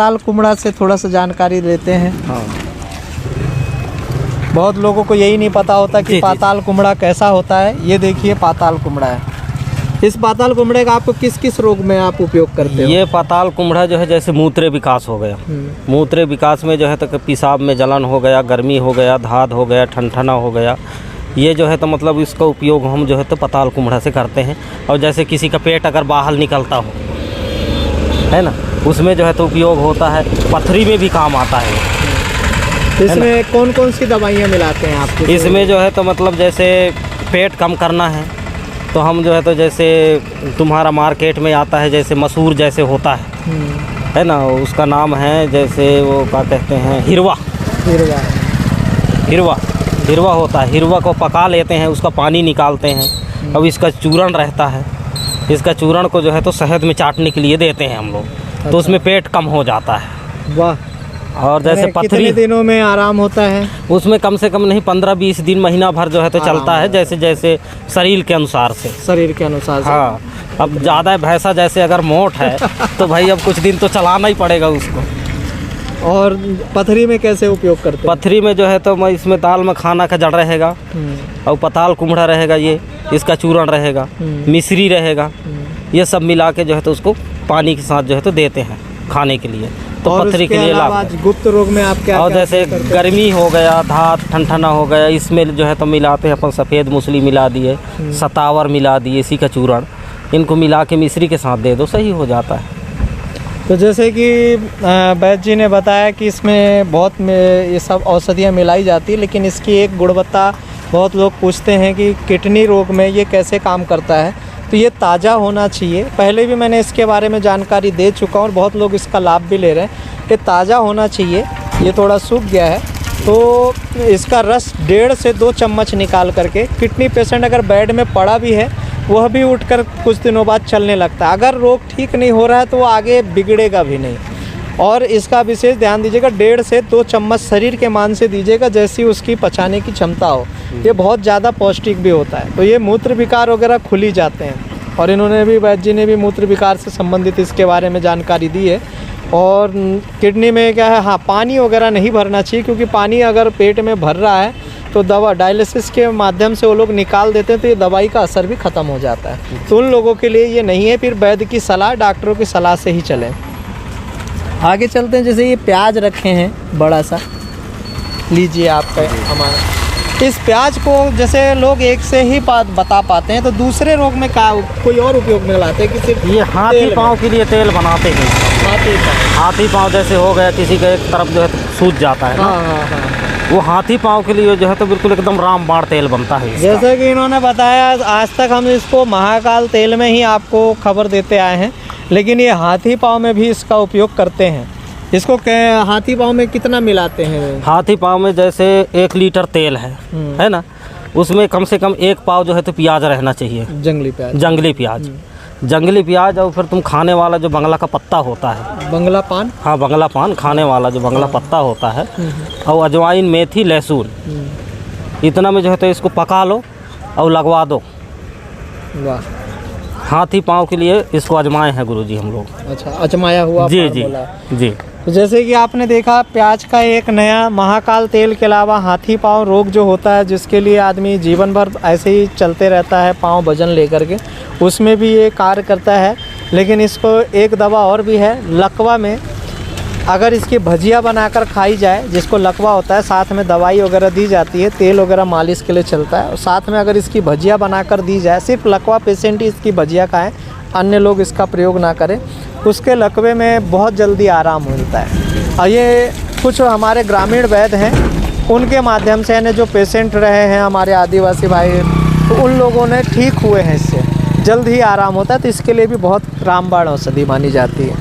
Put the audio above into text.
पाताल कुमड़ा से थोड़ा सा जानकारी लेते हैं। हाँ। बहुत लोगों को यही नहीं पता होता कि जी, पाताल कुमड़ा कैसा होता है। ये देखिए पाताल कुमड़ा है। इस पाताल कुमड़े का आपको किस किस रोग में आप उपयोग करते हो? ये पाताल कुमड़ा जो है जैसे मूत्र विकास हो गया, मूत्र विकास में जो है तो पेशाब में जलन हो गया, गर्मी हो गया, धाद हो गया, ठंठना हो गया, ये जो है तो मतलब इसका उपयोग हम जो है तो पाताल कुमड़ा से करते हैं। और जैसे किसी का पेट अगर बाहर निकलता हो, है ना, उसमें जो है तो उपयोग होता है। पथरी में भी काम आता है। इसमें कौन कौन सी दवाइयाँ मिलाते हैं आप? इसमें जो है तो मतलब जैसे पेट कम करना है तो हम जो है तो जैसे तुम्हारा मार्केट में आता है जैसे मसूर जैसे होता है ना, उसका नाम है जैसे वो क्या कहते हैं, हिरवा। हिरवा होता है। हिरवा को पका लेते हैं, उसका पानी निकालते हैं। अब इसका चूर्ण रहता है, इसका चूर्ण को जो है तो शहद में चाटने के लिए देते हैं हम लोग। तो उसमें पेट कम हो जाता है। वाह। और जैसे पथरी, कितने दिनों में आराम होता है? उसमें कम से कम नहीं 15-20 दिन, महीना भर जो है तो चलता है, जैसे जैसे शरीर के अनुसार से। शरीर के अनुसार से। हाँ। अब ज़्यादा भैंसा जैसे अगर मोट है तो भाई अब कुछ दिन तो चलाना ही पड़ेगा उसको। और पथरी में कैसे उपयोग करते हैं? पथरी में जो है तो मैं इसमें दाल में खाना का जड़ रहेगा और पाताल कुमड़ा रहेगा, ये इसका चूर्ण रहेगा, मिश्री रहेगा, ये सब मिला के जो है तो उसको पानी के साथ जो है तो देते हैं खाने के लिए। तो पथरी के लिए लाभ है। गुप्त रोग में आप क्या? और जैसे गर्मी हो गया, धात ठंठना हो गया, इसमें जो है तो मिलाते हैं अपन सफ़ेद मूसली मिला दिए, सतावर मिला दिए, इसी का चूर्ण, इनको मिला के मिश्री के साथ दे दो, सही हो जाता है। तो जैसे कि वैद्य जी ने बताया कि इसमें बहुत ये सब औषधियाँ मिलाई जाती है, लेकिन इसकी एक गुणवत्ता बहुत लोग पूछते हैं कि किडनी रोग में ये कैसे काम करता है। तो ये ताज़ा होना चाहिए। पहले भी मैंने इसके बारे में जानकारी दे चुका हूँ और बहुत लोग इसका लाभ भी ले रहे हैं कि ताज़ा होना चाहिए। ये थोड़ा सूख गया है तो इसका रस 1.5 से 2 चम्मच निकाल करके, किडनी पेशेंट अगर बेड में पड़ा भी है वह भी उठकर कुछ दिनों बाद चलने लगता है। अगर रोग ठीक नहीं हो रहा है तो वो आगे बिगड़ेगा भी नहीं। और इसका विशेष ध्यान दीजिएगा, 1.5 से 2 चम्मच शरीर के मान से दीजिएगा, जैसी उसकी पचाने की क्षमता हो। ये बहुत ज़्यादा पौष्टिक भी होता है। तो ये मूत्र विकार वगैरह खुल ही जाते हैं। और इन्होंने भी, वैद्य जी ने भी मूत्र विकार से संबंधित इसके बारे में जानकारी दी है। और किडनी में क्या है, हाँ, पानी वगैरह नहीं भरना चाहिए, क्योंकि पानी अगर पेट में भर रहा है तो दवा डायलिसिस के माध्यम से वो लोग निकाल देते हैं, तो ये दवाई का असर भी ख़त्म हो जाता है। तो उन लोगों के लिए ये नहीं है। फिर वैद्य की सलाह, डॉक्टरों की सलाह से ही चलें। आगे चलते हैं। जैसे ये प्याज रखे हैं बड़ा सा, लीजिए आपका हमारा। इस प्याज को जैसे लोग एक से ही बता पाते हैं, तो दूसरे रोग में क्या कोई और उपयोग में लाते हैं कि सिर्फ ये हाथी पाँव के लिए तेल बनाते हैं। हाथी पाँव जैसे हो गया, किसी का एक तरफ जो है सूज जाता है ना, हाँ। वो हाथी पाँव के लिए जो है तो बिल्कुल एकदम रामबाण तेल बनता है इसका। जैसे कि इन्होंने बताया, आज तक हम इसको महाकाल तेल में ही आपको खबर देते आए हैं, लेकिन ये हाथी पाँव में भी इसका उपयोग करते हैं। इसको हाथी पाँव में कितना मिलाते हैं? हाथी पाँव में जैसे 1 लीटर तेल है ना, उसमें कम से कम 1 पाव जो है तो प्याज रहना चाहिए, जंगली प्याज। जंगली प्याज और फिर तुम खाने वाला जो बंगला का पत्ता होता है, बंगला पान। हाँ, बंगला पान, खाने वाला जो बंगला पत्ता होता है, और अजवाइन, मेथी, लहसुन, इतना में जो है तो इसको पका लो और लगवा दो। वाह। हाथी पाँव के लिए इसको आजमाए हैं गुरुजी हम लोग। अच्छा, आजमाया हुआ? जी। तो जैसे कि आपने देखा, प्याज का एक नया महाकाल तेल के अलावा हाथी पाँव रोग जो होता है, जिसके लिए आदमी जीवन भर ऐसे ही चलते रहता है पाँव वजन लेकर के, उसमें भी ये कार्य करता है। लेकिन इसको एक दवा और भी है, लकवा में अगर इसकी भजिया बनाकर खाई जाए, जिसको लकवा होता है, साथ में दवाई वगैरह दी जाती है, तेल वगैरह मालिश के लिए चलता है, और साथ में अगर इसकी भजिया बनाकर दी जाए, सिर्फ लकवा पेशेंट ही इसकी भजिया खाएं, अन्य लोग इसका प्रयोग ना करें, उसके लकवे में बहुत जल्दी आराम मिलता है। और ये कुछ हमारे ग्रामीण वैद्य हैं, उनके माध्यम से, यानी जो पेशेंट रहे हैं हमारे आदिवासी भाई, तो उन लोगों ने ठीक हुए हैं, इससे जल्द ही आराम होता है। तो इसके लिए भी बहुत रामबाण औषधि मानी जाती है।